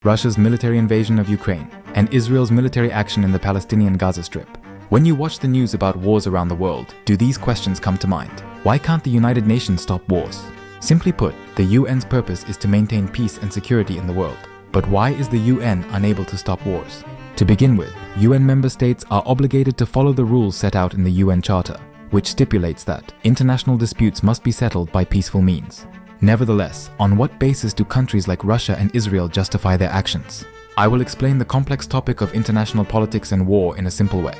Russia's military invasion of Ukraine, and Israel's military action in the Palestinian Gaza Strip. When you watch the news about wars around the world, do these questions come to mind? Why can't the United Nations stop wars? Simply put, the UN's purpose is to maintain peace and security in the world. But why is the UN unable to stop wars? To begin with, UN member states are obligated to follow the rules set out in the UN Charter, which stipulates that international disputes must be settled by peaceful means. Nevertheless, on what basis do countries like Russia and Israel justify their actions? I will explain the complex topic of international politics and war in a simple way.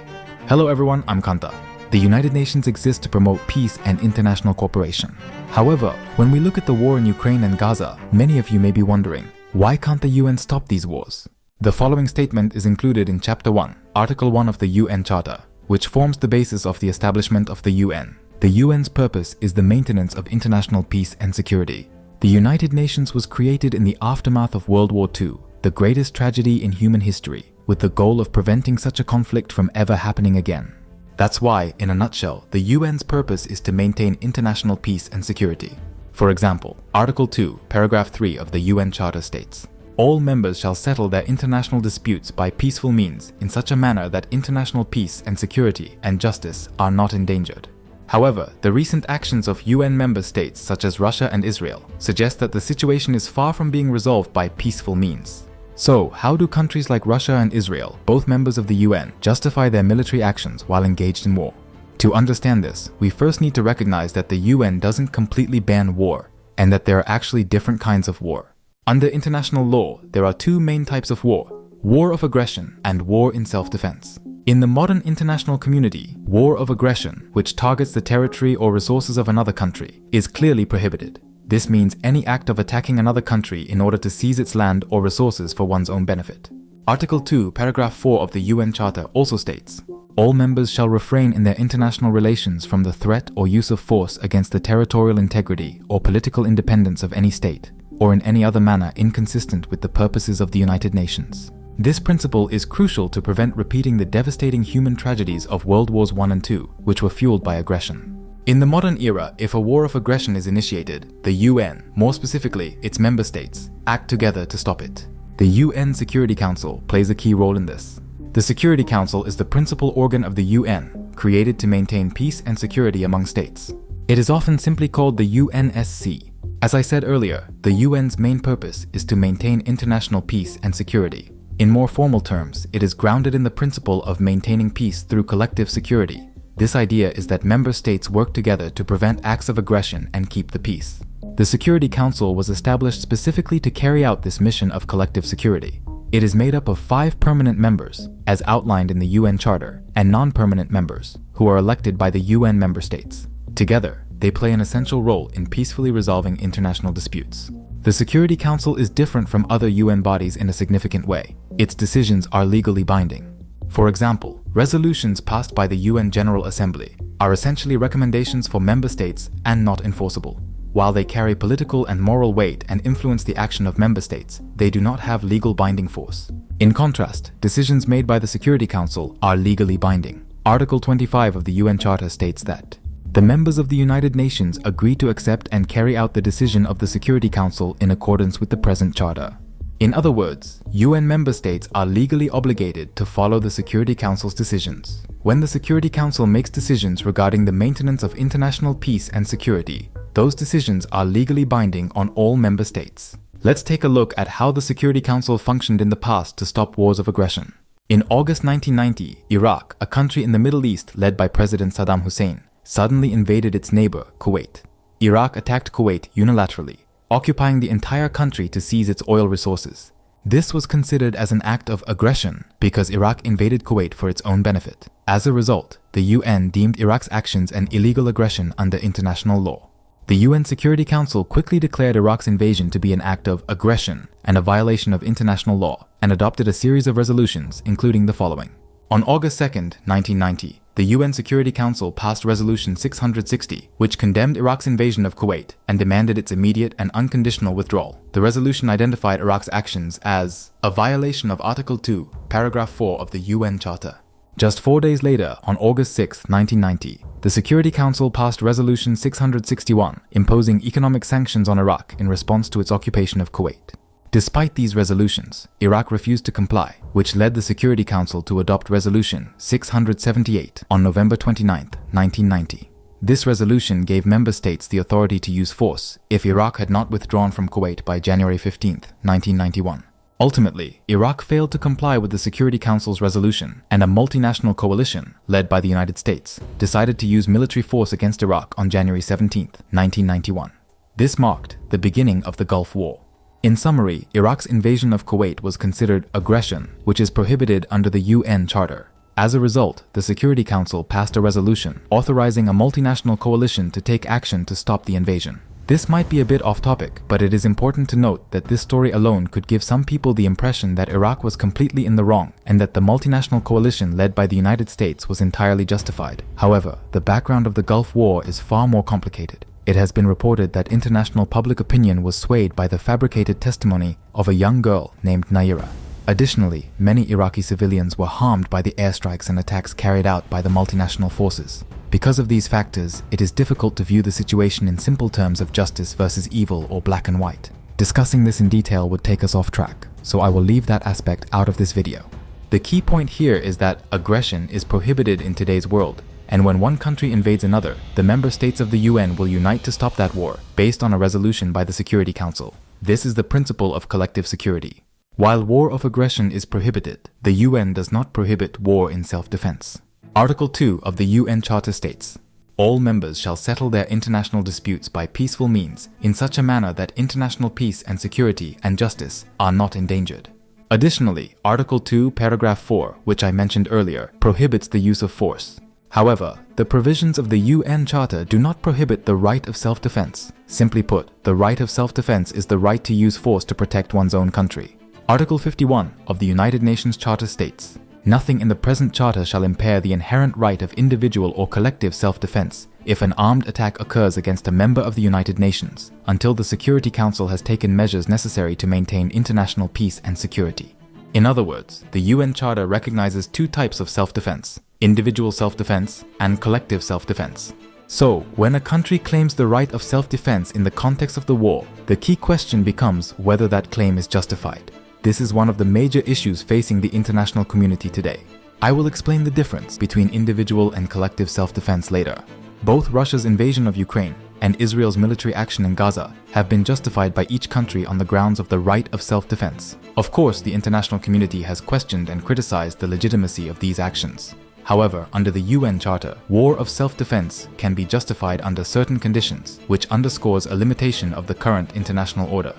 Hello everyone, I'm Kanta. The United Nations exists to promote peace and international cooperation. However, when we look at the war in Ukraine and Gaza, many of you may be wondering, why can't the UN stop these wars? The following statement is included in Chapter 1, Article 1 of the UN Charter, which forms the basis of the establishment of the UN. The UN's purpose is the maintenance of international peace and security. The United Nations was created in the aftermath of World War II, the greatest tragedy in human history, with the goal of preventing such a conflict from ever happening again. That's why, in a nutshell, the UN's purpose is to maintain international peace and security. For example, Article 2, Paragraph 3 of the UN Charter states, "All members shall settle their international disputes by peaceful means in such a manner that international peace and security and justice are not endangered." However, the recent actions of UN member states such as Russia and Israel suggest that the situation is far from being resolved by peaceful means. So, how do countries like Russia and Israel, both members of the UN, justify their military actions while engaged in war? To understand this, we first need to recognize that the UN doesn't completely ban war, and that there are actually different kinds of war. Under international law, there are two main types of war: war of aggression and war in self-defense. In the modern international community, war of aggression, which targets the territory or resources of another country, is clearly prohibited. This means any act of attacking another country in order to seize its land or resources for one's own benefit. Article 2, Paragraph 4 of the UN Charter also states, "All members shall refrain in their international relations from the threat or use of force against the territorial integrity or political independence of any state, or in any other manner inconsistent with the purposes of the United Nations." This principle is crucial to prevent repeating the devastating human tragedies of World Wars I and II, which were fueled by aggression. In the modern era, if a war of aggression is initiated, the UN, more specifically its member states, act together to stop it. The UN Security Council plays a key role in this. The Security Council is the principal organ of the UN, created to maintain peace and security among states. It is often simply called the UNSC. As I said earlier, the UN's main purpose is to maintain international peace and security. In more formal terms, it is grounded in the principle of maintaining peace through collective security. This idea is that member states work together to prevent acts of aggression and keep the peace. The Security Council was established specifically to carry out this mission of collective security. It is made up of 5 permanent members, as outlined in the UN Charter, and non-permanent members, who are elected by the UN member states. Together, they play an essential role in peacefully resolving international disputes. The Security Council is different from other UN bodies in a significant way. Its decisions are legally binding. For example, resolutions passed by the UN General Assembly are essentially recommendations for member states and not enforceable. While they carry political and moral weight and influence the action of member states, they do not have legal binding force. In contrast, decisions made by the Security Council are legally binding. Article 25 of the UN Charter states that the members of the United Nations agree to accept and carry out the decision of the Security Council in accordance with the present Charter. In other words, UN member states are legally obligated to follow the Security Council's decisions. When the Security Council makes decisions regarding the maintenance of international peace and security, those decisions are legally binding on all member states. Let's take a look at how the Security Council functioned in the past to stop wars of aggression. In August 1990, Iraq, a country in the Middle East led by President Saddam Hussein, suddenly invaded its neighbor, Kuwait. Iraq attacked Kuwait unilaterally, occupying the entire country to seize its oil resources. This was considered as an act of aggression because Iraq invaded Kuwait for its own benefit. As a result, the UN deemed Iraq's actions an illegal aggression under international law. The UN Security Council quickly declared Iraq's invasion to be an act of aggression and a violation of international law, and adopted a series of resolutions, including the following. On August 2, 1990, the UN Security Council passed Resolution 660, which condemned Iraq's invasion of Kuwait and demanded its immediate and unconditional withdrawal. The resolution identified Iraq's actions as a violation of Article 2, Paragraph 4 of the UN Charter. Just 4 days later, on August 6, 1990, the Security Council passed Resolution 661, imposing economic sanctions on Iraq in response to its occupation of Kuwait. Despite these resolutions, Iraq refused to comply, which led the Security Council to adopt Resolution 678 on November 29, 1990. This resolution gave member states the authority to use force if Iraq had not withdrawn from Kuwait by January 15, 1991. Ultimately, Iraq failed to comply with the Security Council's resolution, and a multinational coalition, led by the United States, decided to use military force against Iraq on January 17, 1991. This marked the beginning of the Gulf War. In summary, Iraq's invasion of Kuwait was considered aggression, which is prohibited under the UN Charter. As a result, the Security Council passed a resolution authorizing a multinational coalition to take action to stop the invasion. This might be a bit off topic, but it is important to note that this story alone could give some people the impression that Iraq was completely in the wrong and that the multinational coalition led by the United States was entirely justified. However, the background of the Gulf War is far more complicated. It has been reported that international public opinion was swayed by the fabricated testimony of a young girl named Naira. Additionally, many Iraqi civilians were harmed by the airstrikes and attacks carried out by the multinational forces. Because of these factors, it is difficult to view the situation in simple terms of justice versus evil or black and white. Discussing this in detail would take us off track, so I will leave that aspect out of this video. The key point here is that aggression is prohibited in today's world, and when one country invades another, the member states of the UN will unite to stop that war, based on a resolution by the Security Council. This is the principle of collective security. While war of aggression is prohibited, the UN does not prohibit war in self-defense. Article 2 of the UN Charter states, "All members shall settle their international disputes by peaceful means in such a manner that international peace and security and justice are not endangered." Additionally, Article 2, Paragraph 4, which I mentioned earlier, prohibits the use of force. However, the provisions of the UN Charter do not prohibit the right of self-defense. Simply put, the right of self-defense is the right to use force to protect one's own country. Article 51 of the United Nations Charter states, "Nothing in the present charter shall impair the inherent right of individual or collective self-defense if an armed attack occurs against a member of the United Nations, until the Security Council has taken measures necessary to maintain international peace and security." In other words, the UN Charter recognizes two types of self-defense: individual self-defense and collective self-defense. So, when a country claims the right of self-defense in the context of the war, the key question becomes whether that claim is justified. This is one of the major issues facing the international community today. I will explain the difference between individual and collective self-defense later. Both Russia's invasion of Ukraine and Israel's military action in Gaza have been justified by each country on the grounds of the right of self-defense. Of course, the international community has questioned and criticized the legitimacy of these actions. However, under the UN Charter, war of self-defense can be justified under certain conditions, which underscores a limitation of the current international order.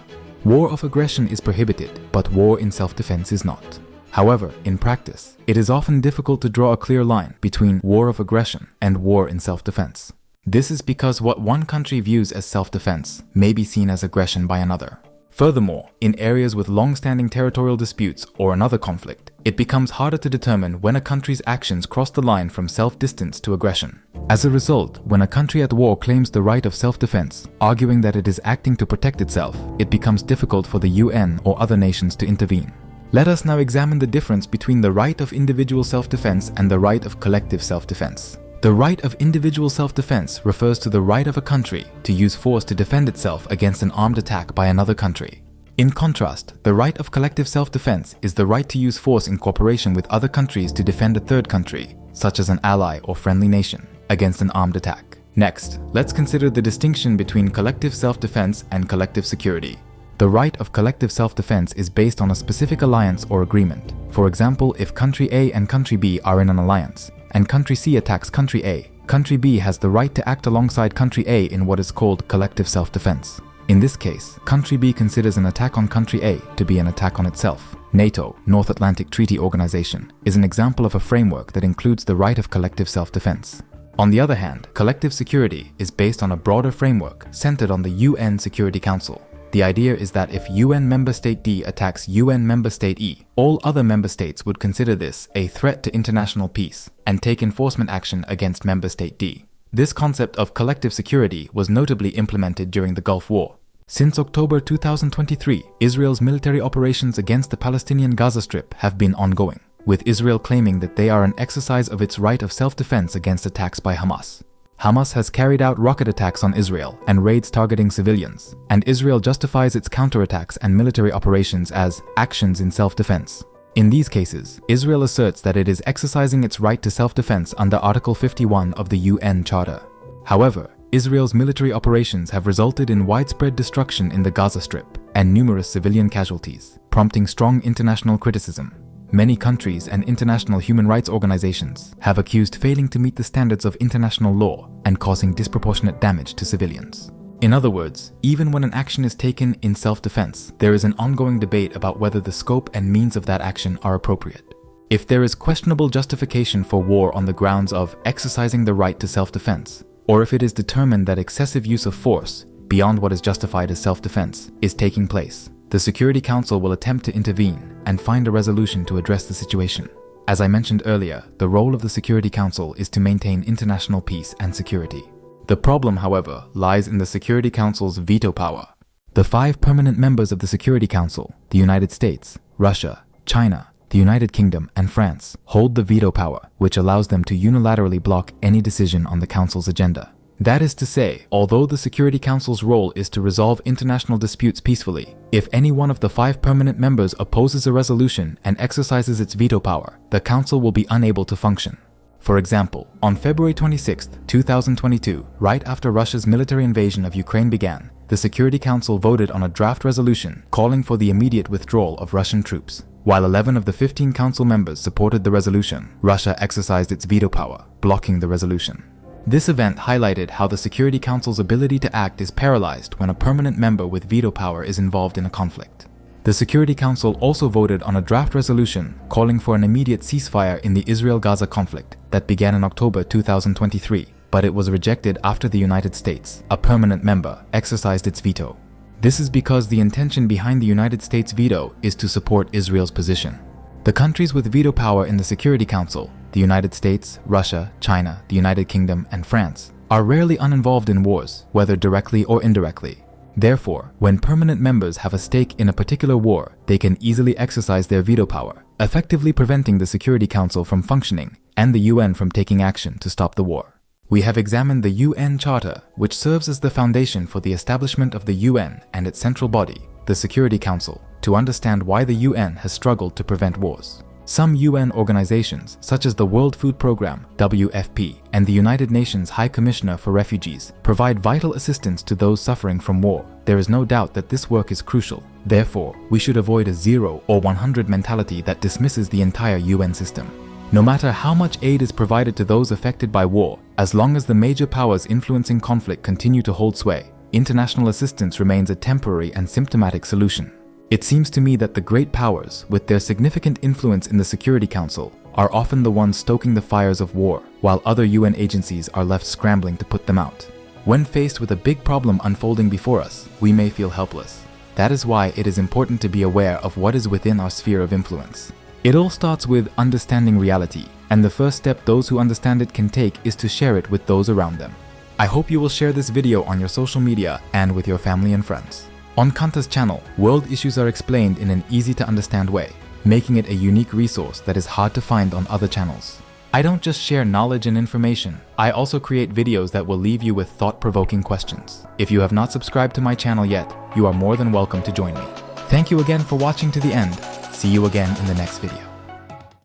War of aggression is prohibited, but war in self-defense is not. However, in practice, it is often difficult to draw a clear line between war of aggression and war in self-defense. This is because what one country views as self-defense may be seen as aggression by another. Furthermore, in areas with long-standing territorial disputes or another conflict, it becomes harder to determine when a country's actions cross the line from self-distance to aggression. As a result, when a country at war claims the right of self-defense, arguing that it is acting to protect itself, it becomes difficult for the UN or other nations to intervene. Let us now examine the difference between the right of individual self-defense and the right of collective self-defense. The right of individual self-defense refers to the right of a country to use force to defend itself against an armed attack by another country. In contrast, the right of collective self-defense is the right to use force in cooperation with other countries to defend a third country, such as an ally or friendly nation, against an armed attack. Next, let's consider the distinction between collective self-defense and collective security. The right of collective self-defense is based on a specific alliance or agreement. For example, if country A and country B are in an alliance, and country C attacks country A, country B has the right to act alongside country A in what is called collective self-defense. In this case, country B considers an attack on country A to be an attack on itself. NATO, North Atlantic Treaty Organization, is an example of a framework that includes the right of collective self-defense. On the other hand, collective security is based on a broader framework centered on the UN Security Council. The idea is that if UN member state D attacks UN member state E, all other member states would consider this a threat to international peace and take enforcement action against member state D. This concept of collective security was notably implemented during the Gulf War. Since October 2023, Israel's military operations against the Palestinian Gaza Strip have been ongoing, with Israel claiming that they are an exercise of its right of self-defense against attacks by Hamas. Hamas has carried out rocket attacks on Israel and raids targeting civilians, and Israel justifies its counterattacks and military operations as actions in self-defense. In these cases, Israel asserts that it is exercising its right to self-defense under Article 51 of the UN Charter. However, Israel's military operations have resulted in widespread destruction in the Gaza Strip and numerous civilian casualties, prompting strong international criticism. Many countries and international human rights organizations have accused failing to meet the standards of international law and causing disproportionate damage to civilians. In other words, even when an action is taken in self-defense, there is an ongoing debate about whether the scope and means of that action are appropriate. If there is questionable justification for war on the grounds of exercising the right to self-defense, or if it is determined that excessive use of force, beyond what is justified as self-defense, is taking place, the Security Council will attempt to intervene and find a resolution to address the situation. As I mentioned earlier, the role of the Security Council is to maintain international peace and security. The problem, however, lies in the Security Council's veto power. The 5 permanent members of the Security Council, the United States, Russia, China, the United Kingdom, and France, hold the veto power, which allows them to unilaterally block any decision on the Council's agenda. That is to say, although the Security Council's role is to resolve international disputes peacefully, if any one of the 5 permanent members opposes a resolution and exercises its veto power, the Council will be unable to function. For example, on February 26, 2022, right after Russia's military invasion of Ukraine began, the Security Council voted on a draft resolution calling for the immediate withdrawal of Russian troops. While 11 of the 15 Council members supported the resolution, Russia exercised its veto power, blocking the resolution. This event highlighted how the Security Council's ability to act is paralyzed when a permanent member with veto power is involved in a conflict. The Security Council also voted on a draft resolution calling for an immediate ceasefire in the Israel-Gaza conflict that began in October 2023, but it was rejected after the United States, a permanent member, exercised its veto. This is because the intention behind the United States veto is to support Israel's position. The countries with veto power in the Security Council, the United States, Russia, China, the United Kingdom, and France, are rarely uninvolved in wars, whether directly or indirectly. Therefore, when permanent members have a stake in a particular war, they can easily exercise their veto power, effectively preventing the Security Council from functioning and the UN from taking action to stop the war. We have examined the UN Charter, which serves as the foundation for the establishment of the UN and its central body, the Security Council, to understand why the UN has struggled to prevent wars. Some UN organizations, such as the World Food Programme, WFP, and the United Nations High Commissioner for Refugees, provide vital assistance to those suffering from war. There is no doubt that this work is crucial. Therefore, we should avoid a 0 or 100 mentality that dismisses the entire UN system. No matter how much aid is provided to those affected by war, as long as the major powers influencing conflict continue to hold sway, international assistance remains a temporary and symptomatic solution. It seems to me that the great powers, with their significant influence in the Security Council, are often the ones stoking the fires of war, while other UN agencies are left scrambling to put them out. When faced with a big problem unfolding before us, we may feel helpless. That is why it is important to be aware of what is within our sphere of influence. It all starts with understanding reality, and the first step those who understand it can take is to share it with those around them. I hope you will share this video on your social media and with your family and friends. On Kanta's channel, world issues are explained in an easy-to-understand way, making it a unique resource that is hard to find on other channels. I don't just share knowledge and information, I also create videos that will leave you with thought-provoking questions. If you have not subscribed to my channel yet, you are more than welcome to join me. Thank you again for watching to the end. See you again in the next video.